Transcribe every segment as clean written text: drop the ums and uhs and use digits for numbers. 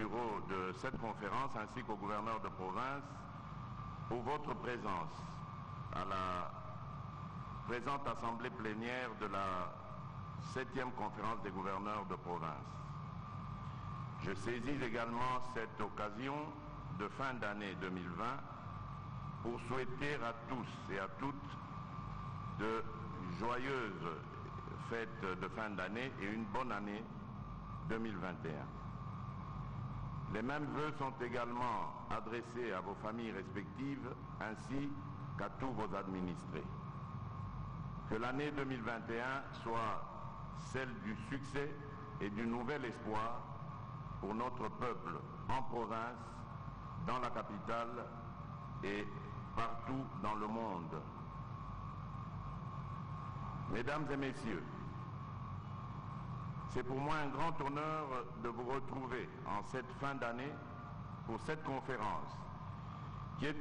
bureau de cette conférence ainsi qu'au gouverneur de province pour votre présence à la présente assemblée plénière de la 7e conférence des gouverneurs de province. Je saisis également cette occasion de fin d'année 2020 pour souhaiter à tous et à toutes de joyeuses fêtes de fin d'année et une bonne année 2021. Les mêmes vœux sont également adressés à vos familles respectives ainsi qu'à tous vos administrés. Que l'année 2021 soit celle du succès et du nouvel espoir pour notre peuple en province, dans la capitale et partout dans le monde. Mesdames et messieurs, c'est pour moi un grand honneur de vous retrouver en cette fin d'année pour cette conférence, qui est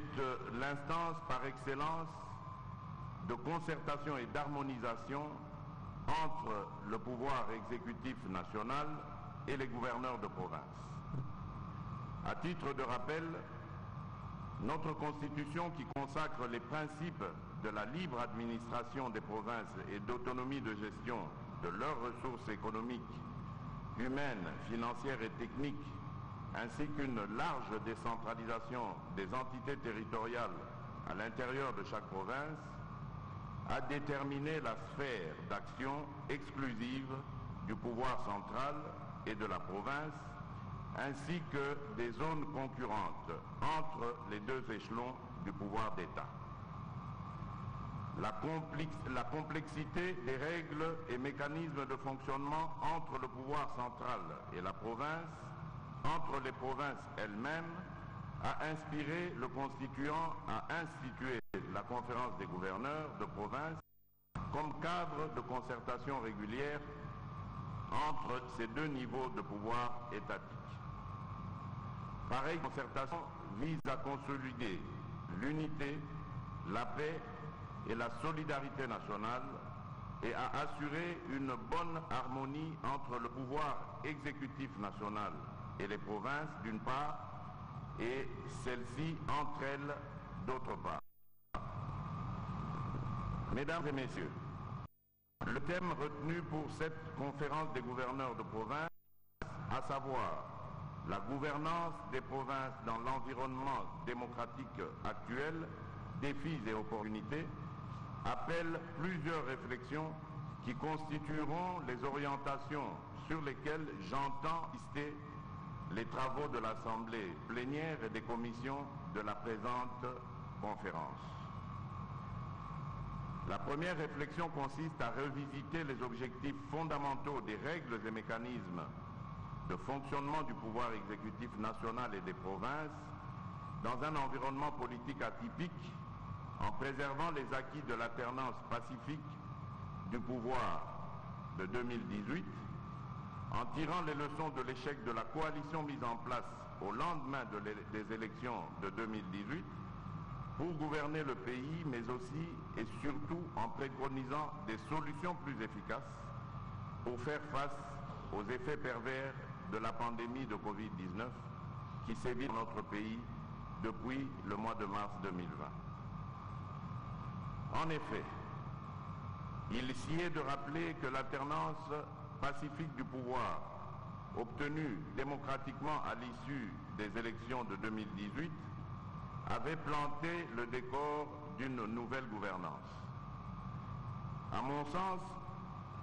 l'instance par excellence de concertation et d'harmonisation entre le pouvoir exécutif national et les gouverneurs de province. À titre de rappel, notre Constitution qui consacre les principes de la libre administration des provinces et d'autonomie de gestion de leurs ressources économiques, humaines, financières et techniques, ainsi qu'une large décentralisation des entités territoriales à l'intérieur de chaque province, a déterminé la sphère d'action exclusive du pouvoir central et de la province, ainsi que des zones concurrentes entre les deux échelons du pouvoir d'État. La complexité des règles et mécanismes de fonctionnement entre le pouvoir central et la province, entre les provinces elles-mêmes, a inspiré le constituant à instituer la conférence des gouverneurs de province comme cadre de concertation régulière entre ces deux niveaux de pouvoir étatique. Pareille concertation vise à consolider l'unité, la paix et la solidarité nationale et à assurer une bonne harmonie entre le pouvoir exécutif national et les provinces d'une part et celles-ci entre elles d'autre part. Mesdames et messieurs, le thème retenu pour cette conférence des gouverneurs de province, à savoir la gouvernance des provinces dans l'environnement démocratique actuel, défis et opportunités, appelle plusieurs réflexions qui constitueront les orientations sur lesquelles j'entends lister les travaux de l'Assemblée plénière et des commissions de la présente conférence. La première réflexion consiste à revisiter les objectifs fondamentaux des règles et mécanismes de fonctionnement du pouvoir exécutif national et des provinces dans un environnement politique atypique, en préservant les acquis de l'alternance pacifique du pouvoir de 2018, en tirant les leçons de l'échec de la coalition mise en place au lendemain des élections de 2018, pour gouverner le pays, mais aussi et surtout en préconisant des solutions plus efficaces pour faire face aux effets pervers de la pandémie de Covid-19 qui sévit dans notre pays depuis le mois de mars 2020. En effet, il s'y est de rappeler que l'alternance pacifique du pouvoir obtenue démocratiquement à l'issue des élections de 2018 avait planté le décor d'une nouvelle gouvernance. À mon sens,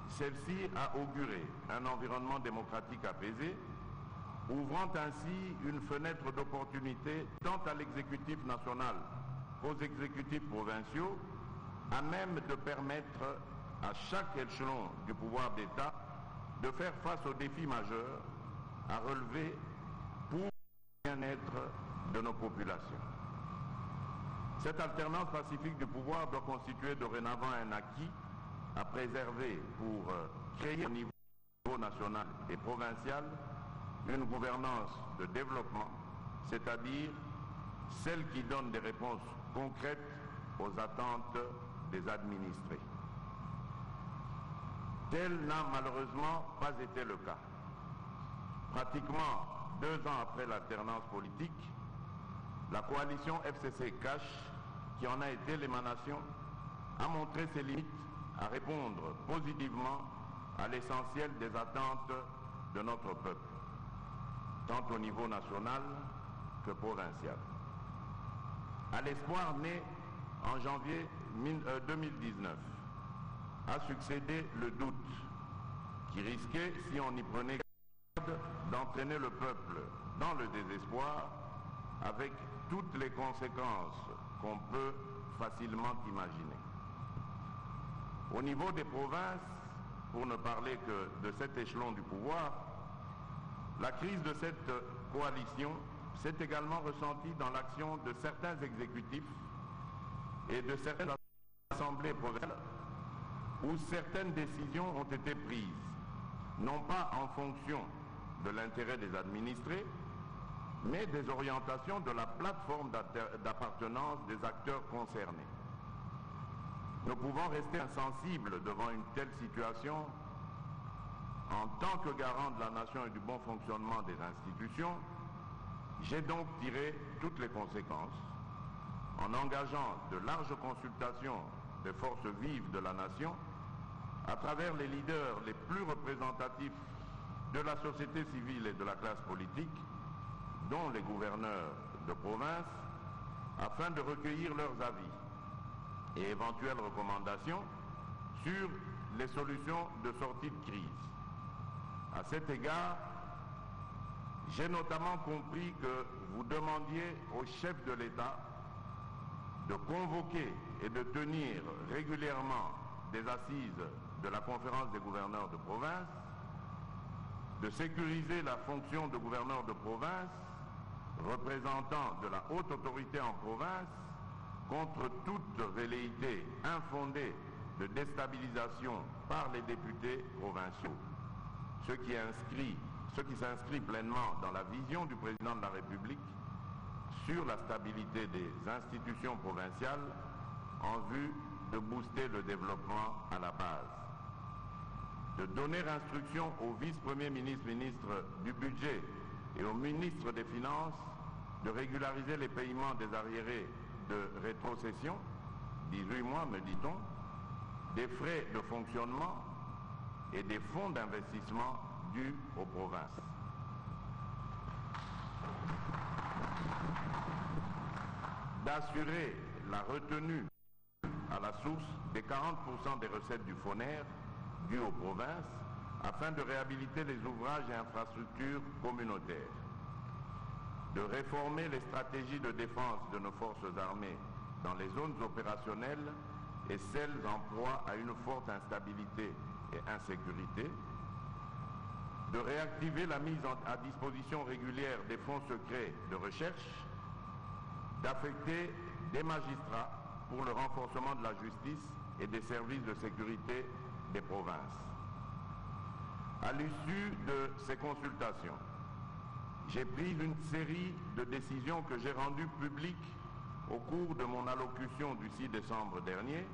celle-ci a auguré un environnement démocratique apaisé, ouvrant ainsi une fenêtre d'opportunité tant à l'exécutif national qu'aux exécutifs provinciaux, à même de permettre à chaque échelon du pouvoir d'État de faire face aux défis majeurs à relever pour le bien-être de nos populations. Cette alternance pacifique du pouvoir doit constituer dorénavant un acquis à préserver pour créer au niveau national et provincial une gouvernance de développement, c'est-à-dire celle qui donne des réponses concrètes aux attentes des administrés. Tel n'a malheureusement pas été le cas. Pratiquement 2 ans après l'alternance politique, la coalition FCC-Cash, qui en a été l'émanation, a montré ses limites à répondre positivement à l'essentiel des attentes de notre peuple, tant au niveau national que provincial. À l'espoir né en janvier 2019, a succédé le doute, qui risquait, si on y prenait garde, d'entraîner le peuple dans le désespoir, avec toutes les conséquences qu'on peut facilement imaginer. Au niveau des provinces, pour ne parler que de cet échelon du pouvoir, la crise de cette coalition s'est également ressentie dans l'action de certains exécutifs et de certaines assemblées provinciales où certaines décisions ont été prises, non pas en fonction de l'intérêt des administrés, mais des orientations de la plateforme d'appartenance des acteurs concernés. Nous pouvons rester insensibles devant une telle situation. En tant que garant de la nation et du bon fonctionnement des institutions, j'ai donc tiré toutes les conséquences en engageant de larges consultations des forces vives de la nation à travers les leaders les plus représentatifs de la société civile et de la classe politique, dont les gouverneurs de province, afin de recueillir leurs avis et éventuelles recommandations sur les solutions de sortie de crise. À cet égard, j'ai notamment compris que vous demandiez au chef de l'État de convoquer et de tenir régulièrement des assises de la conférence des gouverneurs de province, de sécuriser la fonction de gouverneur de province, représentant de la haute autorité en province, contre toute velléité infondée de déstabilisation par les députés provinciaux, ce qui s'inscrit pleinement dans la vision du président de la République sur la stabilité des institutions provinciales en vue de booster le développement à la base, de donner instruction au vice-premier ministre du budget et au ministre des Finances de régulariser les paiements des arriérés de rétrocession, 18 mois me dit-on, des frais de fonctionnement et des fonds d'investissement dus aux provinces. D'assurer la retenue à la source des 40% des recettes du FONER dues aux provinces afin de réhabiliter les ouvrages et infrastructures communautaires, de réformer les stratégies de défense de nos forces armées dans les zones opérationnelles et celles en proie à une forte instabilité et insécurité, de réactiver la mise à disposition régulière des fonds secrets de recherche, d'affecter des magistrats pour le renforcement de la justice et des services de sécurité des provinces. À l'issue de ces consultations, j'ai pris une série de décisions que j'ai rendues publiques au cours de mon allocution du 6 décembre dernier,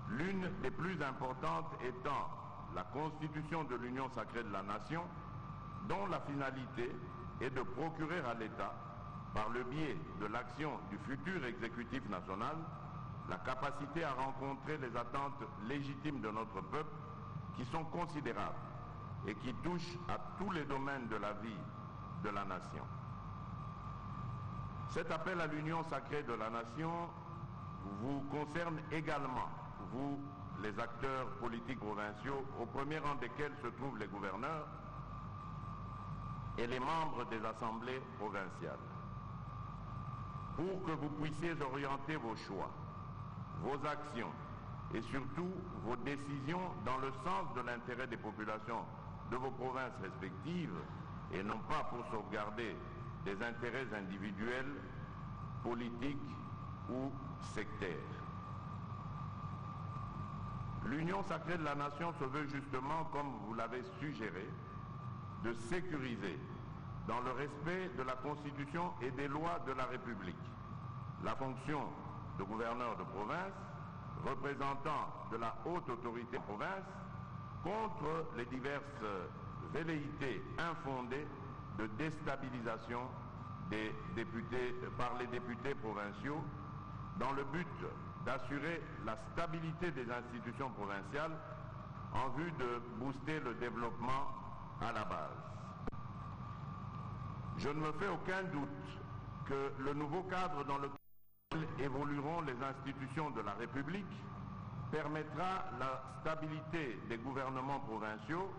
l'une des plus importantes étant la constitution de l'Union sacrée de la nation, dont la finalité est de procurer à l'État, par le biais de l'action du futur exécutif national, la capacité à rencontrer les attentes légitimes de notre peuple, qui sont considérables et qui touchent à tous les domaines de la vie de la nation. Cet appel à l'union sacrée de la nation vous concerne également, vous, les acteurs politiques provinciaux, au premier rang desquels se trouvent les gouverneurs et les membres des assemblées provinciales, pour que vous puissiez orienter vos choix, vos actions et surtout vos décisions dans le sens de l'intérêt des populations de vos provinces respectives et non pas pour sauvegarder des intérêts individuels, politiques ou sectaires. L'union sacrée de la nation se veut justement, comme vous l'avez suggéré, de sécuriser, dans le respect de la Constitution et des lois de la République, la fonction de gouverneur de province, représentant de la haute autorité de province, contre les diverses velléités infondées de déstabilisation par les députés provinciaux dans le but d'assurer la stabilité des institutions provinciales en vue de booster le développement à la base. Je ne me fais aucun doute que le nouveau cadre dans lequel évolueront les institutions de la République permettra la stabilité des gouvernements provinciaux,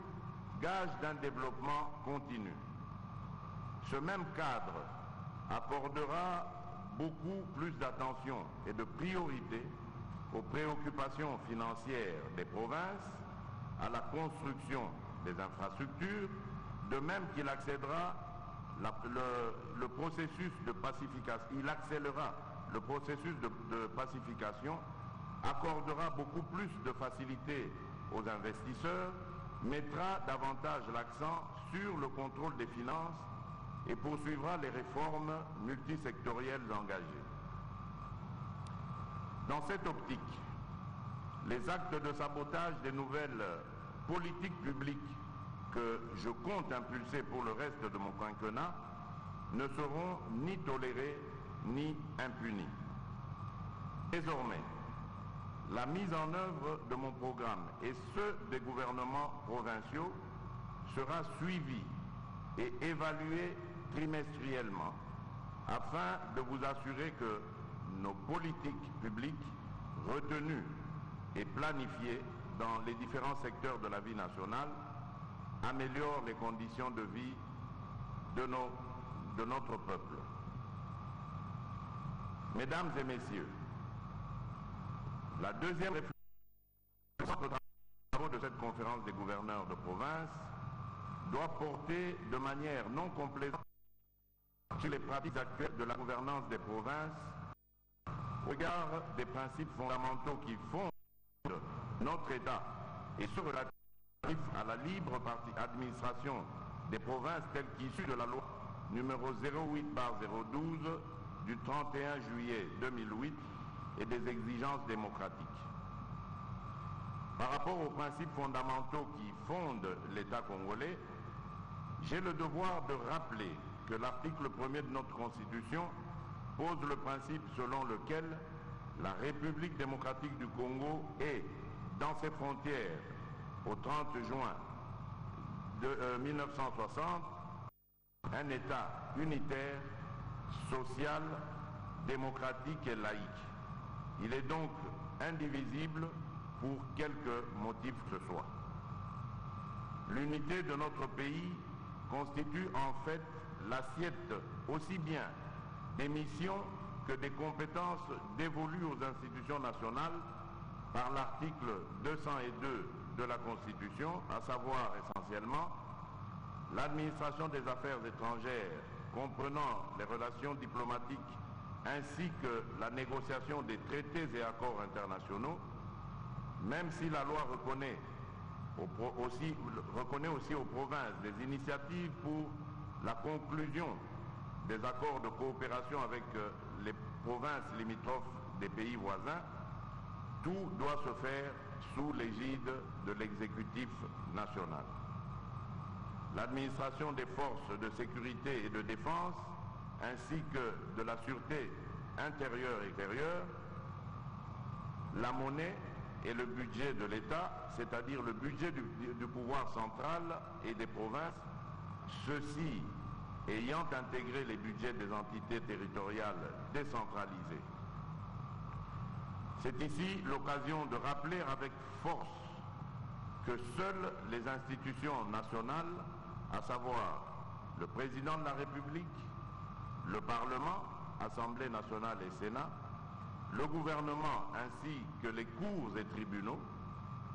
gage d'un développement continu. Ce même cadre accordera beaucoup plus d'attention et de priorité aux préoccupations financières des provinces, à la construction des infrastructures, de même qu'il accélérera le processus de pacification, accordera beaucoup plus de facilité aux investisseurs, mettra davantage l'accent sur le contrôle des finances et poursuivra les réformes multisectorielles engagées. Dans cette optique, les actes de sabotage des nouvelles politiques publiques que je compte impulser pour le reste de mon quinquennat ne seront ni tolérés ni impunis. Désormais, la mise en œuvre de mon programme et ceux des gouvernements provinciaux sera suivie et évaluée trimestriellement afin de vous assurer que nos politiques publiques retenues et planifiées dans les différents secteurs de la vie nationale améliorent les conditions de vie de notre peuple. Mesdames et messieurs, la deuxième réflexion des travaux de cette conférence des gouverneurs de province doit porter de manière non complaisante sur les pratiques actuelles de la gouvernance des provinces au regard des principes fondamentaux qui fondent notre État et ceux relatifs à la libre administration des provinces tels qu'issus de la loi numéro 08/012 du 31 juillet 2008 et des exigences démocratiques. Par rapport aux principes fondamentaux qui fondent l'État congolais, j'ai le devoir de rappeler que l'article 1er de notre Constitution pose le principe selon lequel la République démocratique du Congo est, dans ses frontières, au 30 juin 1960, un État unitaire, social, démocratique et laïque. Il est donc indivisible pour quelque motif que ce soit. L'unité de notre pays constitue en fait l'assiette aussi bien des missions que des compétences dévolues aux institutions nationales par l'article 202 de la Constitution, à savoir essentiellement l'administration des affaires étrangères comprenant les relations diplomatiques ainsi que la négociation des traités et accords internationaux, même si la loi reconnaît aussi aux provinces des initiatives pour la conclusion des accords de coopération avec les provinces limitrophes des pays voisins, tout doit se faire sous l'égide de l'exécutif national. L'administration des forces de sécurité et de défense, ainsi que de la sûreté intérieure et extérieure, la monnaie et le budget de l'État, c'est-à-dire le budget du pouvoir central et des provinces, ceux-ci ayant intégré les budgets des entités territoriales décentralisées. C'est ici l'occasion de rappeler avec force que seules les institutions nationales, à savoir le président de la République, le Parlement, Assemblée nationale et Sénat, le gouvernement ainsi que les cours et tribunaux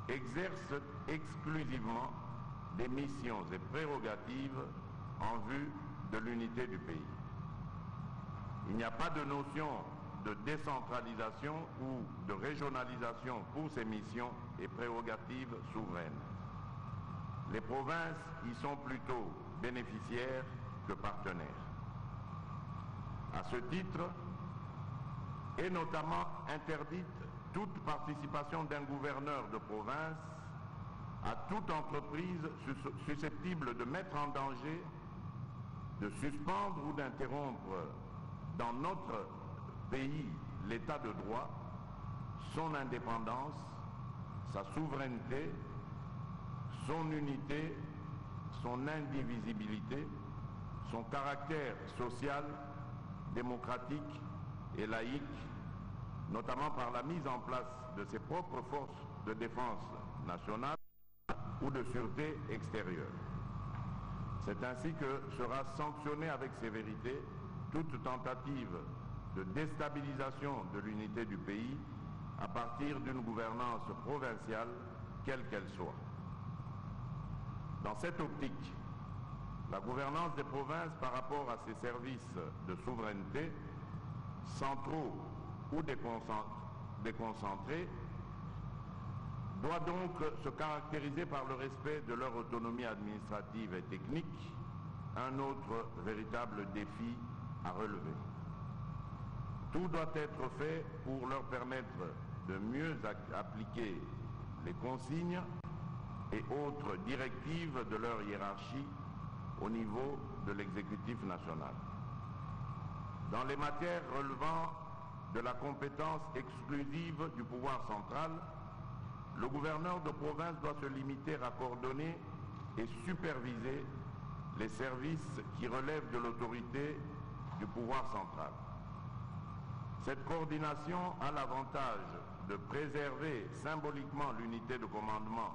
exercent exclusivement des missions et prérogatives en vue de l'unité du pays. Il n'y a pas de notion de décentralisation ou de régionalisation pour ces missions et prérogatives souveraines. Les provinces y sont plutôt bénéficiaires que partenaires. À ce titre, est notamment interdite toute participation d'un gouverneur de province à toute entreprise susceptible de mettre en danger de suspendre ou d'interrompre dans notre pays l'état de droit, son indépendance, sa souveraineté, son unité, son indivisibilité, son caractère social, démocratique et laïque, notamment par la mise en place de ses propres forces de défense nationale ou de sûreté extérieure. C'est ainsi que sera sanctionnée avec sévérité toute tentative de déstabilisation de l'unité du pays à partir d'une gouvernance provinciale, quelle qu'elle soit. Dans cette optique, la gouvernance des provinces par rapport à ses services de souveraineté, centraux ou déconcentrés, doit donc se caractériser par le respect de leur autonomie administrative et technique, un autre véritable défi à relever. Tout doit être fait pour leur permettre de mieux appliquer les consignes et autres directives de leur hiérarchie au niveau de l'exécutif national. Dans les matières relevant de la compétence exclusive du pouvoir central, le gouverneur de province doit se limiter à coordonner et superviser les services qui relèvent de l'autorité du pouvoir central. Cette coordination a l'avantage de préserver symboliquement l'unité de commandement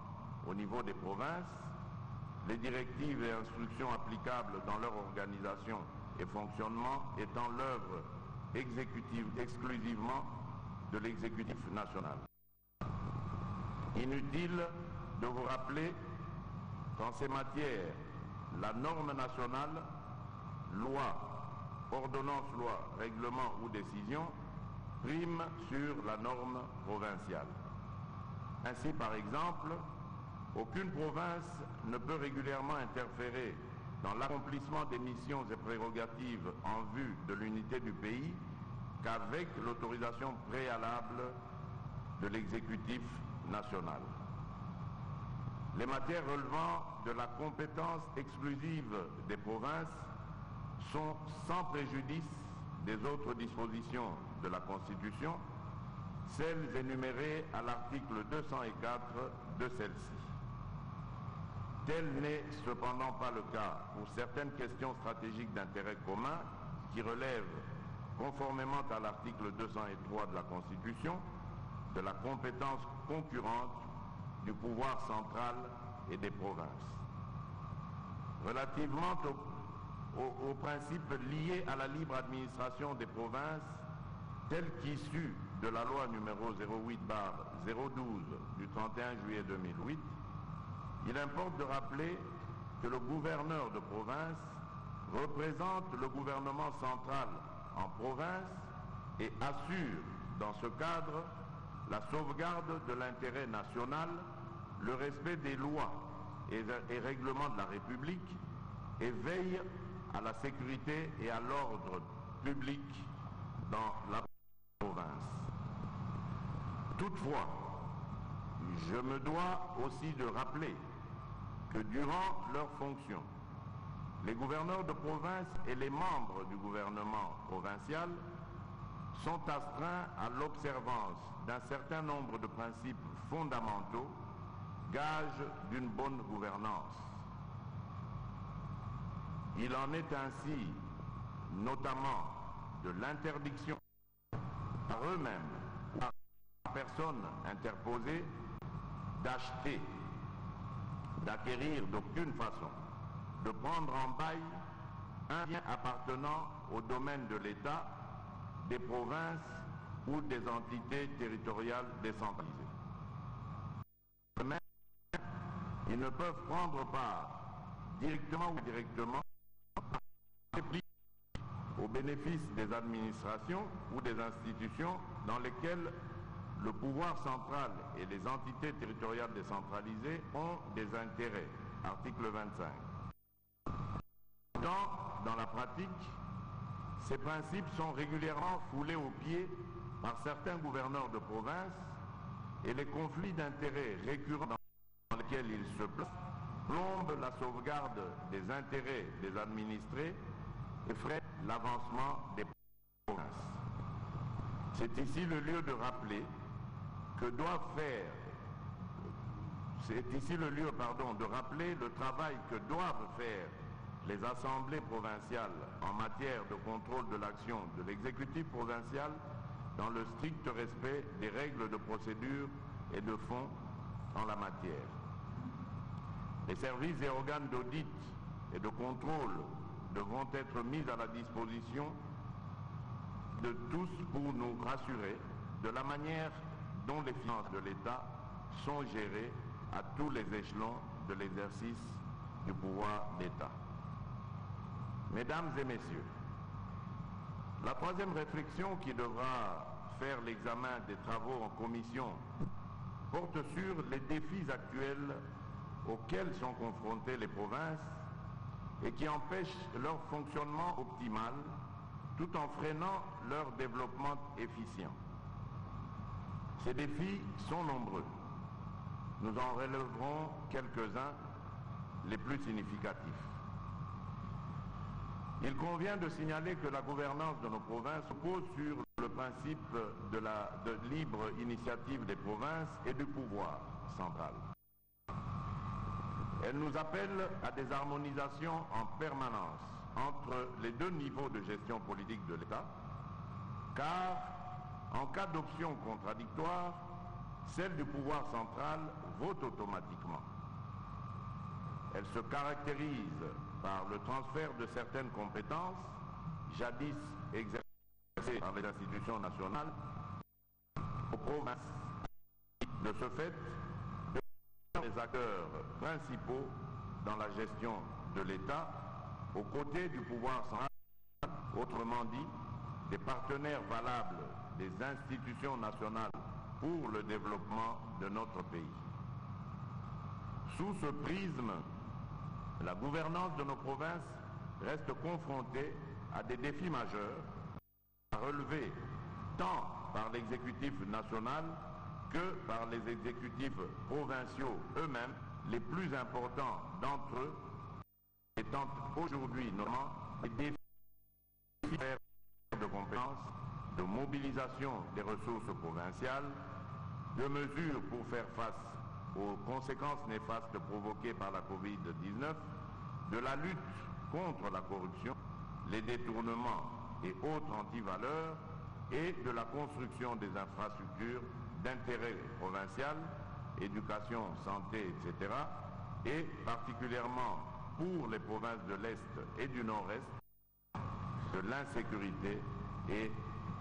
au niveau des provinces, les directives et instructions applicables dans leur organisation et fonctionnement étant l'œuvre exclusivement de l'exécutif national. Inutile de vous rappeler qu'en ces matières, la norme nationale, loi, ordonnance-loi, règlement ou décision, prime sur la norme provinciale. Ainsi, par exemple, aucune province ne peut régulièrement interférer dans l'accomplissement des missions et prérogatives en vue de l'unité du pays qu'avec l'autorisation préalable de l'exécutif national. Les matières relevant de la compétence exclusive des provinces sont sans préjudice des autres dispositions de la Constitution, celles énumérées à l'article 204 de celle-ci. Tel n'est cependant pas le cas pour certaines questions stratégiques d'intérêt commun qui relèvent, conformément à l'article 203 de la Constitution, de la compétence concurrente du pouvoir central et des provinces. Relativement aux principes liés à la libre administration des provinces, tel qu'issu de la loi numéro 08/012 du 31 juillet 2008, il importe de rappeler que le gouverneur de province représente le gouvernement central en province et assure, dans ce cadre, la sauvegarde de l'intérêt national, le respect des lois et règlements de la République et veille à la sécurité et à l'ordre public dans la province. Toutefois, je me dois aussi de rappeler que durant leurs fonctions, les gouverneurs de province et les membres du gouvernement provincial sont astreints à l'observance d'un certain nombre de principes fondamentaux, gage d'une bonne gouvernance. Il en est ainsi notamment de l'interdiction par eux-mêmes ou par personne interposée d'acheter, d'acquérir d'aucune façon, de prendre en bail un bien appartenant au domaine de l'État, des provinces ou des entités territoriales décentralisées. De même, ils ne peuvent prendre part, directement ou indirectement, au bénéfice des administrations ou des institutions dans lesquelles le pouvoir central et les entités territoriales décentralisées ont des intérêts. Article 25. Dans la pratique, ces principes sont régulièrement foulés aux pieds par certains gouverneurs de province et les conflits d'intérêts récurrents dans lesquels ils se placent plombe la sauvegarde des intérêts des administrés et freine l'avancement des provinces. C'est ici le lieu de rappeler que de rappeler le travail que doivent faire les assemblées provinciales en matière de contrôle de l'action de l'exécutif provincial dans le strict respect des règles de procédure et de fond en la matière. Les services et organes d'audit et de contrôle devront être mis à la disposition de tous pour nous rassurer de la manière dont les finances de l'État sont gérées à tous les échelons de l'exercice du pouvoir d'État. Mesdames et messieurs, la troisième réflexion qui devra faire l'examen des travaux en commission porte sur les défis actuels auxquels sont confrontées les provinces et qui empêchent leur fonctionnement optimal tout en freinant leur développement efficient. Ces défis sont nombreux. Nous en relèverons quelques-uns, les plus significatifs. Il convient de signaler que la gouvernance de nos provinces repose sur le principe de libre initiative des provinces et du pouvoir central. Elle nous appelle à des harmonisations en permanence entre les deux niveaux de gestion politique de l'État, car en cas d'option contradictoire, celle du pouvoir central vote automatiquement. Elle se caractérise par le transfert de certaines compétences, jadis exercées par les institutions nationales, aux provinces. De ce fait, les acteurs principaux dans la gestion de l'État, aux côtés du pouvoir central, autrement dit, des partenaires valables des institutions nationales pour le développement de notre pays. Sous ce prisme, la gouvernance de nos provinces reste confrontée à des défis majeurs à relever tant par l'exécutif national que par les exécutifs provinciaux eux-mêmes, les plus importants d'entre eux étant aujourd'hui notamment des défis de compétences, de mobilisation des ressources provinciales, de mesures pour faire face aux conséquences néfastes provoquées par la Covid-19, de la lutte contre la corruption, les détournements et autres antivaleurs et de la construction des infrastructures d'intérêt provincial, éducation, santé, etc., et particulièrement pour les provinces de l'Est et du Nord-Est, de l'insécurité et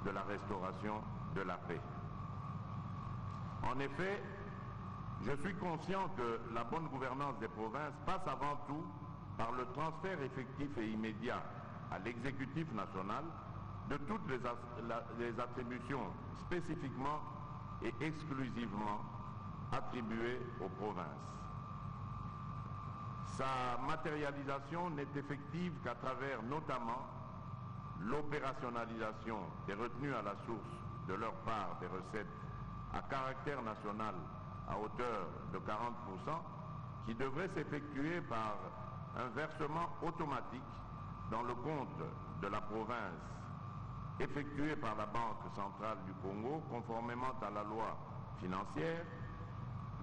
de la restauration de la paix. En effet, je suis conscient que la bonne gouvernance des provinces passe avant tout par le transfert effectif et immédiat à l'exécutif national de toutes les attributions spécifiquement et exclusivement attribuées aux provinces. Sa matérialisation n'est effective qu'à travers notamment l'opérationnalisation des retenues à la source de leur part des recettes à caractère national à hauteur de 40%, qui devrait s'effectuer par un versement automatique dans le compte de la province effectué par la Banque centrale du Congo conformément à la loi financière,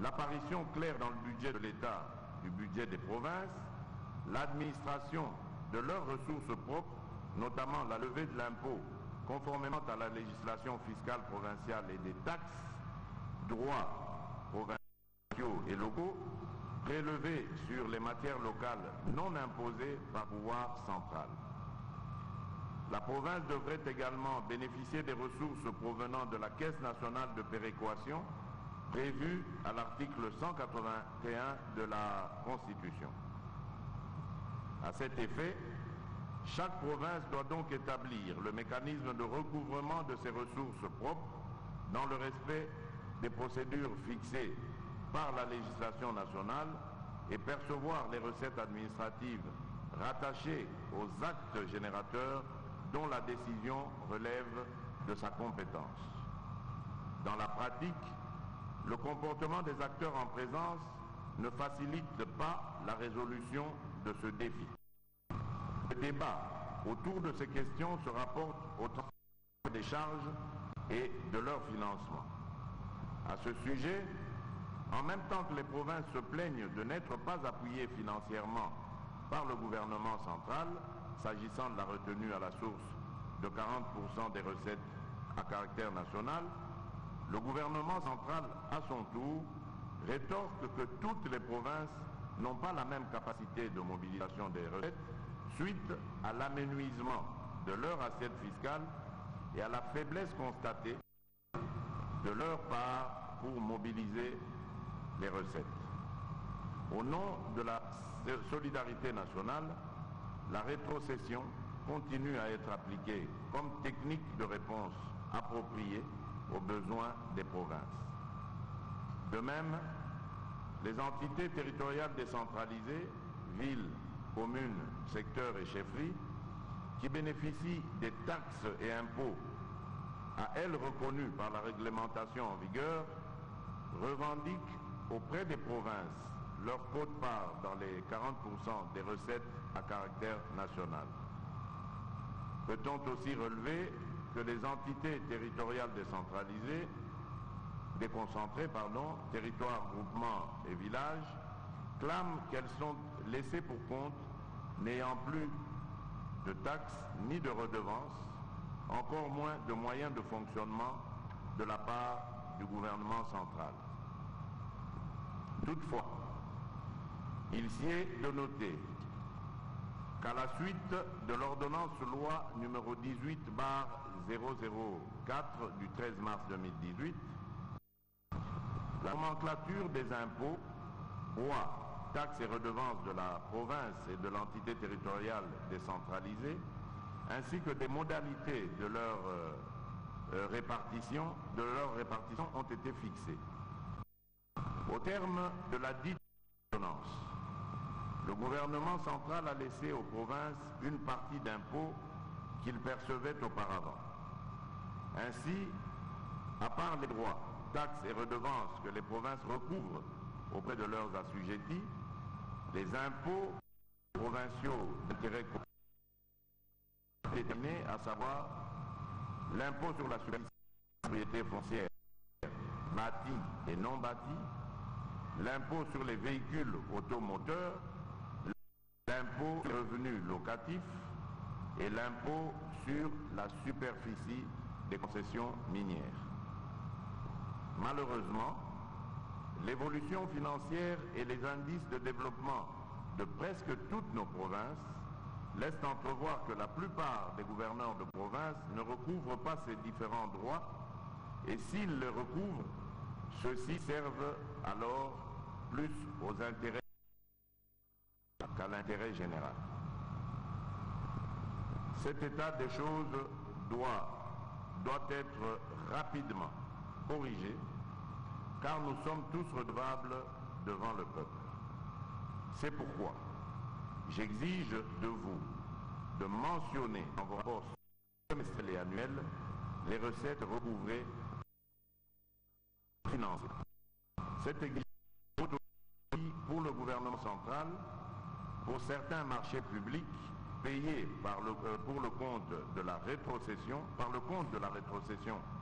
l'apparition claire dans le budget de l'État du budget des provinces, l'administration de leurs ressources propres, notamment la levée de l'impôt conformément à la législation fiscale provinciale et des taxes, droits provinciaux et locaux, prélevés sur les matières locales non imposées par pouvoir central. La province devrait également bénéficier des ressources provenant de la Caisse nationale de péréquation prévue à l'article 181 de la Constitution. À cet effet, chaque province doit donc établir le mécanisme de recouvrement de ses ressources propres dans le respect des procédures fixées par la législation nationale et percevoir les recettes administratives rattachées aux actes générateurs dont la décision relève de sa compétence. Dans la pratique, le comportement des acteurs en présence ne facilite pas la résolution de ce défi. Le débat autour de ces questions se rapporte au transfert des charges et de leur financement. À ce sujet, en même temps que les provinces se plaignent de n'être pas appuyées financièrement par le gouvernement central, s'agissant de la retenue à la source de 40% des recettes à caractère national, le gouvernement central, à son tour, rétorque que toutes les provinces n'ont pas la même capacité de mobilisation des recettes suite à l'amenuisement de leur assiette fiscale et à la faiblesse constatée de leur part pour mobiliser les recettes. Au nom de la solidarité nationale, la rétrocession continue à être appliquée comme technique de réponse appropriée aux besoins des provinces. De même, les entités territoriales décentralisées, villes, communes, secteurs et chefferies, qui bénéficient des taxes et impôts à elles reconnus par la réglementation en vigueur, revendiquent auprès des provinces leur quote-part dans les 40% des recettes à caractère national. Peut-on aussi relever que les entités territoriales déconcentrées, territoires, groupements et villages, clament qu'elles sont laissées pour compte, n'ayant plus de taxes ni de redevances, encore moins de moyens de fonctionnement de la part du gouvernement central. Toutefois, il s'y est de noter qu'à la suite de l'ordonnance loi numéro 18/004 du 13 mars 2018, la nomenclature des impôts, droits, taxes et redevances de la province et de l'entité territoriale décentralisée, ainsi que des modalités de leur répartition ont été fixées. Au terme de la dite ordonnance, le gouvernement central a laissé aux provinces une partie d'impôts qu'ils percevaient auparavant. Ainsi, à part les droits, taxes et redevances que les provinces recouvrent auprès de leurs assujettis, les impôts provinciaux d'intérêt déterminés, à savoir l'impôt sur la propriété foncière bâtie et non bâtie, l'impôt sur les véhicules automoteurs, l'impôt sur les revenus locatifs et l'impôt sur la superficie des concessions minières. Malheureusement, l'évolution financière et les indices de développement de presque toutes nos provinces laissent entrevoir que la plupart des gouverneurs de province ne recouvrent pas ces différents droits et s'ils les recouvrent, ceux-ci servent alors plus aux intérêts qu'à l'intérêt général. Cet état des choses doit être rapidement corrigé car nous sommes tous redevables devant le peuple. C'est pourquoi j'exige de vous de mentionner dans vos rapports semestriels et annuels les recettes recouvrées financées. Cette exigence aussi pour le gouvernement central, pour certains marchés publics payés pour le compte de la rétrocession,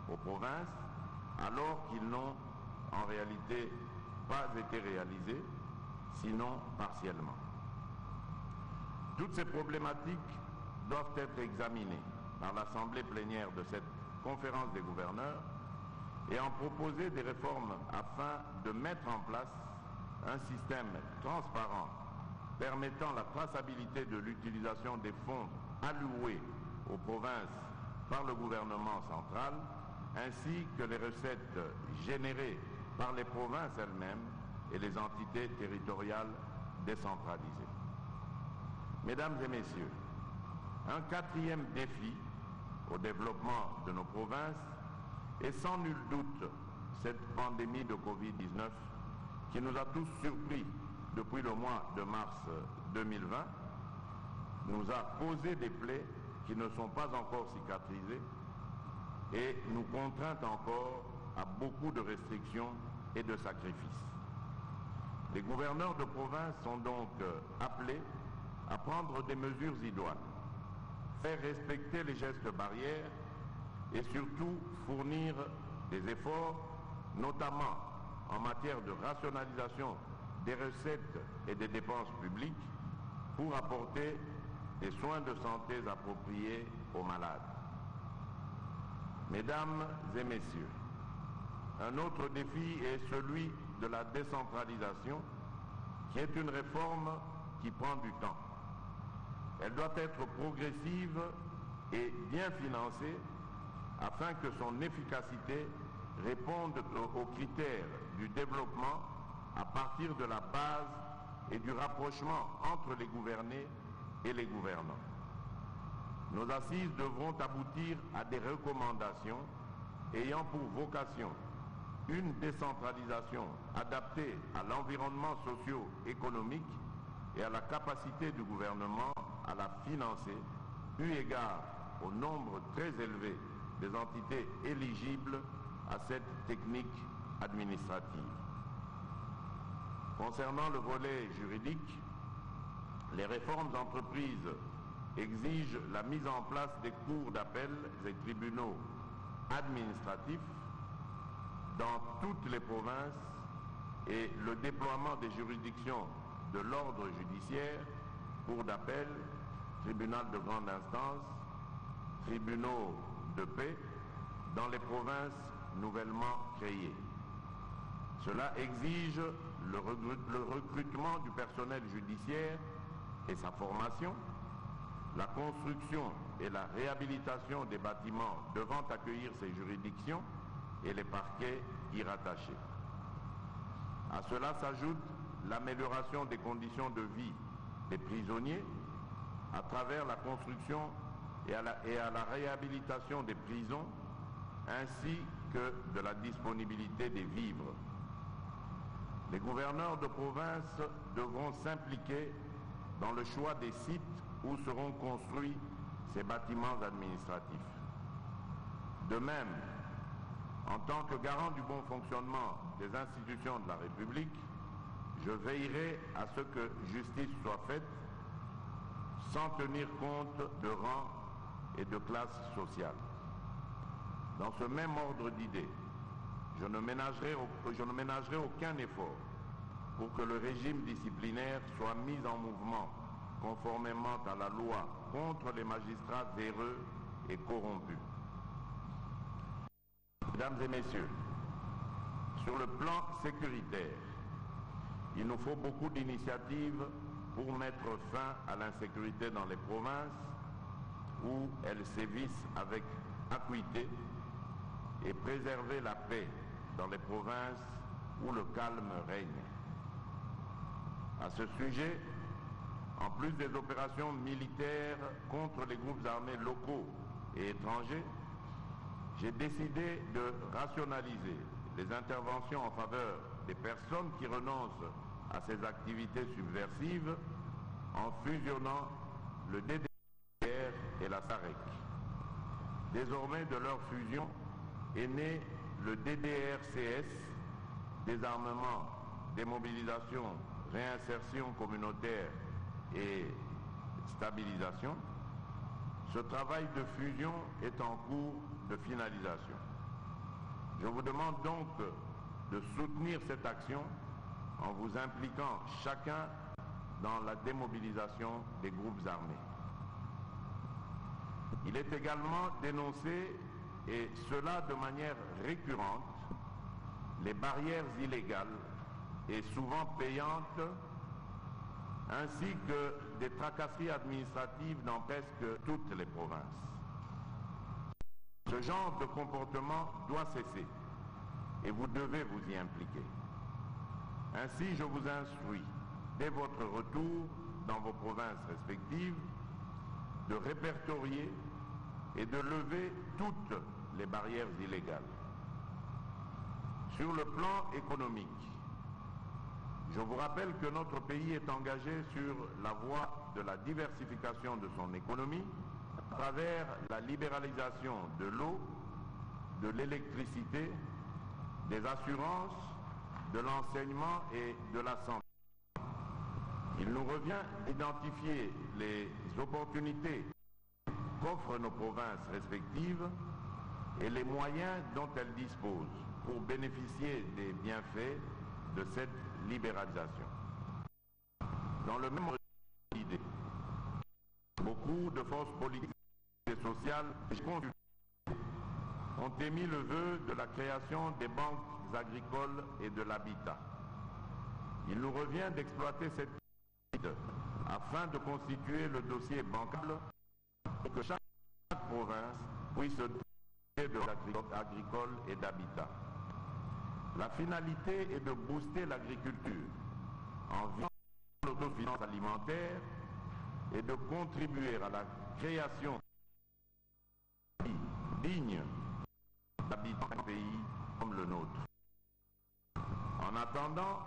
aux provinces, alors qu'ils n'ont en réalité pas été réalisés, sinon partiellement. Toutes ces problématiques doivent être examinées par l'Assemblée plénière de cette conférence des gouverneurs et en proposer des réformes afin de mettre en place un système transparent permettant la traçabilité de l'utilisation des fonds alloués aux provinces par le gouvernement central, ainsi que les recettes générées par les provinces elles-mêmes et les entités territoriales décentralisées. Mesdames et messieurs, un quatrième défi au développement de nos provinces est sans nul doute cette pandémie de Covid-19 qui nous a tous surpris depuis le mois de mars 2020, nous a causé des plaies qui ne sont pas encore cicatrisées et nous contraint encore à beaucoup de restrictions et de sacrifices. Les gouverneurs de province sont donc appelés à prendre des mesures idoines, faire respecter les gestes barrières et surtout fournir des efforts, notamment en matière de rationalisation des recettes et des dépenses publiques pour apporter des soins de santé appropriés aux malades. Mesdames et messieurs, un autre défi est celui de la décentralisation, qui est une réforme qui prend du temps. Elle doit être progressive et bien financée afin que son efficacité réponde aux critères du développement à partir de la base et du rapprochement entre les gouvernés et les gouvernants. Nos assises devront aboutir à des recommandations ayant pour vocation une décentralisation adaptée à l'environnement socio-économique et à la capacité du gouvernement à la financer, eu égard au nombre très élevé des entités éligibles à cette technique administrative. Concernant le volet juridique, les réformes entreprises exigent la mise en place des cours d'appel et tribunaux administratifs dans toutes les provinces et le déploiement des juridictions de l'ordre judiciaire, cours d'appel, tribunal de grande instance, tribunaux de paix dans les provinces nouvellement créées. Cela exige le recrutement du personnel judiciaire et sa formation, la construction et la réhabilitation des bâtiments devant accueillir ces juridictions et les parquets y rattachés. À cela s'ajoute l'amélioration des conditions de vie des prisonniers à travers la construction et à la réhabilitation des prisons ainsi que de la disponibilité des vivres. Les gouverneurs de province devront s'impliquer dans le choix des sites où seront construits ces bâtiments administratifs. De même, en tant que garant du bon fonctionnement des institutions de la République, je veillerai à ce que justice soit faite sans tenir compte de rang et de classe sociale. Dans ce même ordre d'idées, je ne ménagerai aucun effort pour que le régime disciplinaire soit mis en mouvement conformément à la loi contre les magistrats véreux et corrompus. Mesdames et messieurs, sur le plan sécuritaire, il nous faut beaucoup d'initiatives pour mettre fin à l'insécurité dans les provinces où elles sévissent avec acuité et préserver la paix dans les provinces où le calme règne. À ce sujet, en plus des opérations militaires contre les groupes armés locaux et étrangers, j'ai décidé de rationaliser les interventions en faveur des personnes qui renoncent à ces activités subversives en fusionnant le DDR et la SAREC. Désormais, de leur fusion est né le DDR-CS, désarmement, démobilisation, réinsertion communautaire et stabilisation. Ce travail de fusion est en cours de finalisation. Je vous demande donc de soutenir cette action en vous impliquant chacun dans la démobilisation des groupes armés. Il est également dénoncé, et cela de manière récurrente, les barrières illégales et souvent payantes, ainsi que des tracasseries administratives dans presque toutes les provinces. Ce genre de comportement doit cesser et vous devez vous y impliquer. Ainsi, je vous instruis, dès votre retour dans vos provinces respectives, de répertorier et de lever toutes les barrières illégales. Sur le plan économique, je vous rappelle que notre pays est engagé sur la voie de la diversification de son économie à travers la libéralisation de l'eau, de l'électricité, des assurances, de l'enseignement et de la santé. Il nous revient d'identifier les opportunités qu'offrent nos provinces respectives et les moyens dont elles disposent pour bénéficier des bienfaits de cette libéralisation. Dans le même ordre d'idées, beaucoup de forces politiques et sociales ont émis le vœu de la création des banques agricoles et de l'habitat. Il nous revient d'exploiter cette idée afin de constituer le dossier bancable et que chaque province puisse se doter de l'agriculture agricole et d'habitat. La finalité est de booster l'agriculture en visant l'autosuffisance alimentaire et de contribuer à la création digne d'habitants d'un pays comme le nôtre. En attendant,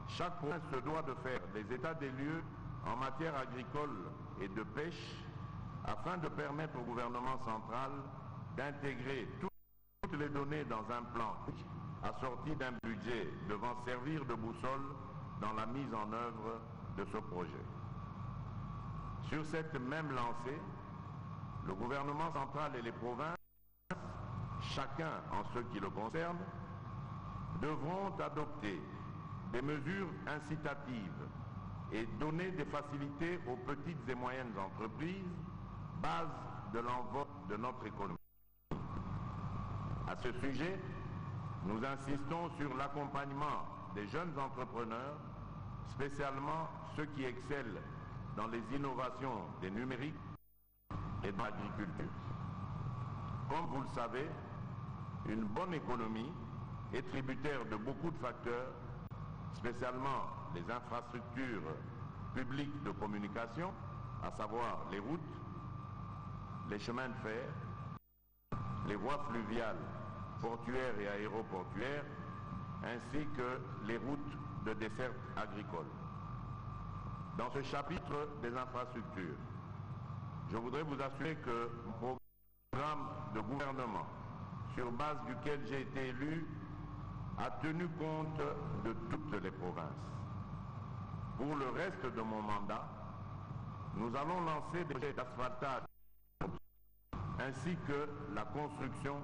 chaque province se doit de faire des états des lieux en matière agricole et de pêche afin de permettre au gouvernement central d'intégrer toutes les données dans un plan assorti d'un budget devant servir de boussole dans la mise en œuvre de ce projet. Sur cette même lancée, le gouvernement central et les provinces, chacun en ce qui le concerne, devront adopter des mesures incitatives et donner des facilités aux petites et moyennes entreprises, base de l'envol de notre économie. À ce sujet, nous insistons sur l'accompagnement des jeunes entrepreneurs, spécialement ceux qui excellent dans les innovations des numériques et de l'agriculture. Comme vous le savez, une bonne économie est tributaire de beaucoup de facteurs, spécialement les infrastructures publiques de communication, à savoir les routes, les chemins de fer, les voies fluviales, portuaires et aéroportuaires, ainsi que les routes de desserte agricole. Dans ce chapitre des infrastructures, je voudrais vous assurer que le programme de gouvernement sur base duquel j'ai été élu a tenu compte de toutes les provinces. Pour le reste de mon mandat, nous allons lancer des projets d'asphaltage ainsi que la construction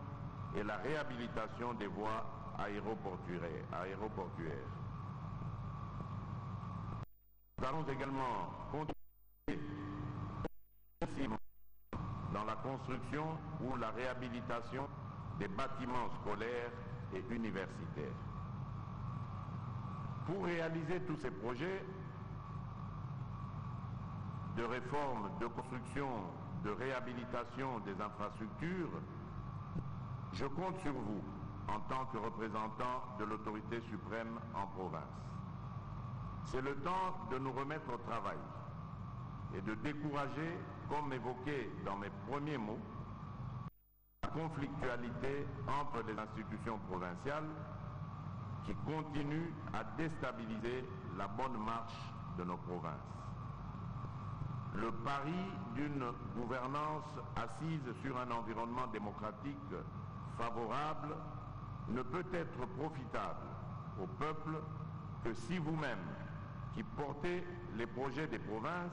et la réhabilitation des voies aéroportuaires. Nous allons également continuer dans la construction ou la réhabilitation des bâtiments scolaires et universitaires. Pour réaliser tous ces projets de réforme, de construction, de réhabilitation des infrastructures, je compte sur vous en tant que représentant de l'autorité suprême en province. C'est le temps de nous remettre au travail et de décourager, comme évoqué dans mes premiers mots, la conflictualité entre les institutions provinciales qui continuent à déstabiliser la bonne marche de nos provinces. Le pari d'une gouvernance assise sur un environnement démocratique favorable ne peut être profitable au peuple que si vous-même, qui portez les projets des provinces,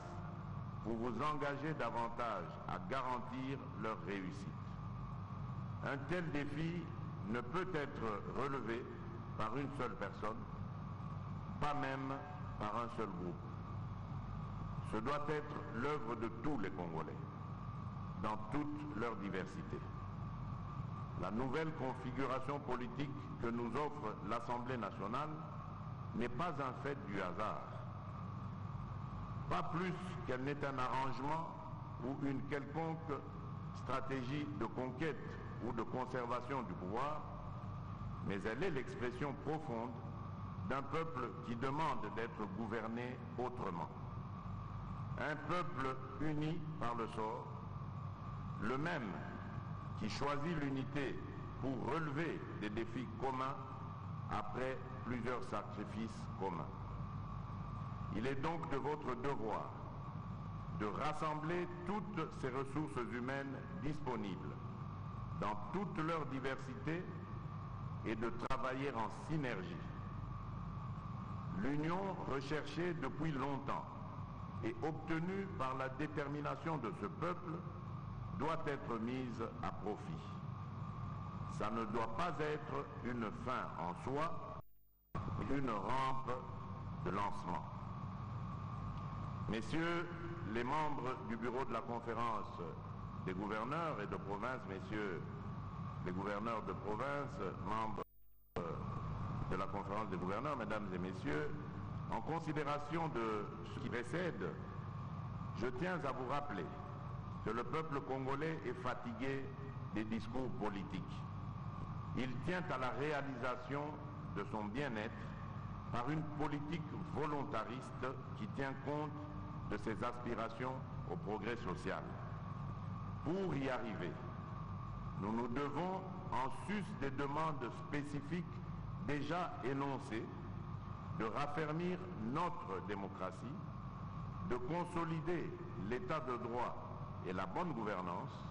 vous vous engagez davantage à garantir leur réussite. Un tel défi ne peut être relevé par une seule personne, pas même par un seul groupe. Ce doit être l'œuvre de tous les Congolais, dans toute leur diversité. La nouvelle configuration politique que nous offre l'Assemblée nationale n'est pas un fait du hasard. Pas plus qu'elle n'est un arrangement ou une quelconque stratégie de conquête ou de conservation du pouvoir, mais elle est l'expression profonde d'un peuple qui demande d'être gouverné autrement. Un peuple uni par le sort, le même qui choisit l'unité pour relever des défis communs après plusieurs sacrifices communs. Il est donc de votre devoir de rassembler toutes ces ressources humaines disponibles dans toute leur diversité et de travailler en synergie. L'union recherchée depuis longtemps et obtenue par la détermination de ce peuple doit être mise à profit. Ça ne doit pas être une fin en soi, mais une rampe de lancement. Messieurs les membres du bureau de la conférence des gouverneurs et de province, messieurs les gouverneurs de province, membres de la conférence des gouverneurs, mesdames et messieurs, en considération de ce qui précède, je tiens à vous rappeler que le peuple congolais est fatigué des discours politiques. Il tient à la réalisation de son bien-être par une politique volontariste qui tient compte de ses aspirations au progrès social. Pour y arriver, nous nous devons, en sus des demandes spécifiques déjà énoncées, de raffermir notre démocratie, de consolider l'état de droit et la bonne gouvernance,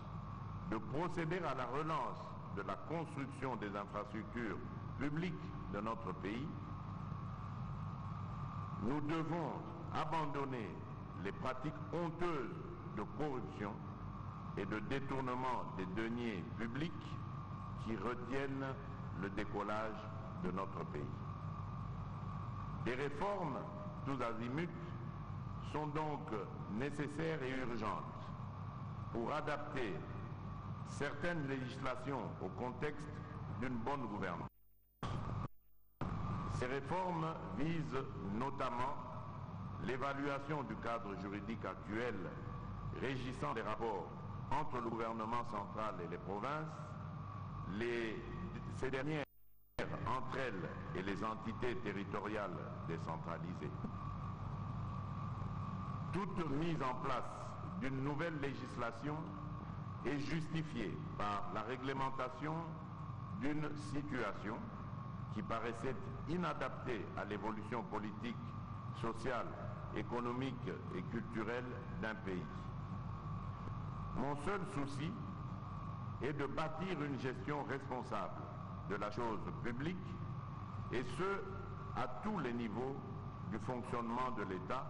de procéder à la relance de la construction des infrastructures publiques de notre pays. Nous devons abandonner les pratiques honteuses de corruption et de détournement des deniers publics qui retiennent le décollage de notre pays. Des réformes tous azimuts sont donc nécessaires et urgentes pour adapter certaines législations au contexte d'une bonne gouvernance. Ces réformes visent notamment l'évaluation du cadre juridique actuel régissant les rapports entre le gouvernement central et les provinces, ces dernières entre elles et les entités territoriales décentralisées. Toute mise en place d'une nouvelle législation est justifiée par la réglementation d'une situation qui paraissait inadaptée à l'évolution politique, sociale, économique et culturelle d'un pays. Mon seul souci est de bâtir une gestion responsable de la chose publique, et ce, à tous les niveaux du fonctionnement de l'État,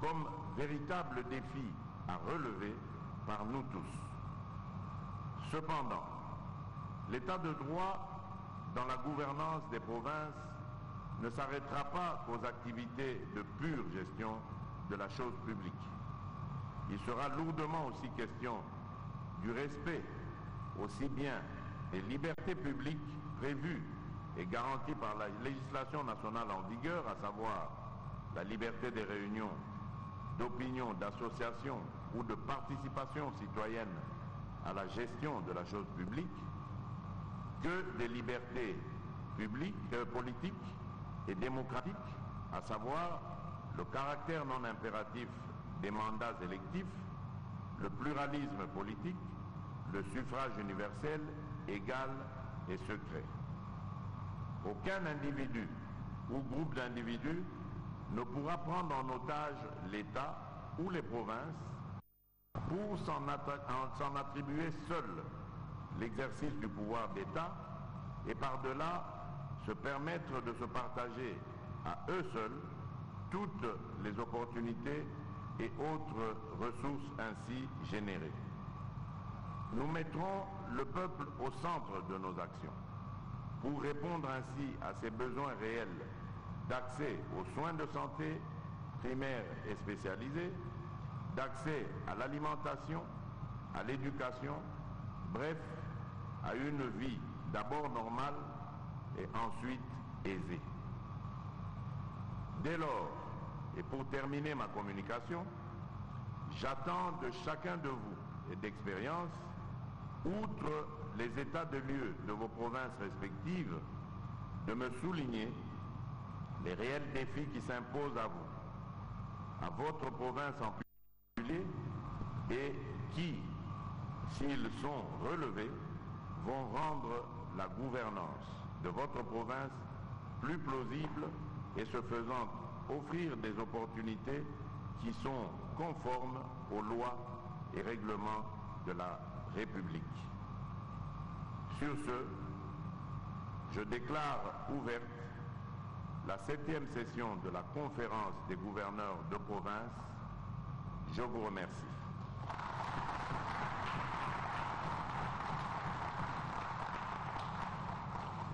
comme véritable défi à relever par nous tous. Cependant, l'état de droit dans la gouvernance des provinces ne s'arrêtera pas aux activités de pure gestion de la chose publique. Il sera lourdement aussi question du respect aussi bien des libertés publiques prévues et garanties par la législation nationale en vigueur, à savoir la liberté des réunions, d'opinion, d'association ou de participation citoyenne à la gestion de la chose publique, que des libertés publiques, politiques et démocratiques, à savoir le caractère non impératif des mandats électifs, le pluralisme politique, le suffrage universel, égal et secret. Aucun individu ou groupe d'individus ne pourra prendre en otage l'État ou les provinces pour s'en attribuer seul l'exercice du pouvoir d'État et par-delà se permettre de se partager à eux seuls toutes les opportunités et autres ressources ainsi générées. Nous mettrons le peuple au centre de nos actions pour répondre ainsi à ses besoins réels d'accès aux soins de santé primaires et spécialisés, d'accès à l'alimentation, à l'éducation, bref, à une vie d'abord normale et ensuite aisée. Dès lors, et pour terminer ma communication, j'attends de chacun de vous et d'expérience, outre les états de lieu de vos provinces respectives, de me souligner les réels défis qui s'imposent à vous, à votre province en particulier, et qui, s'ils sont relevés, vont rendre la gouvernance de votre province plus plausible et ce faisant offrir des opportunités qui sont conformes aux lois et règlements de la République. Sur ce, je déclare ouverte la 7e session de la conférence des gouverneurs de province. Je vous remercie.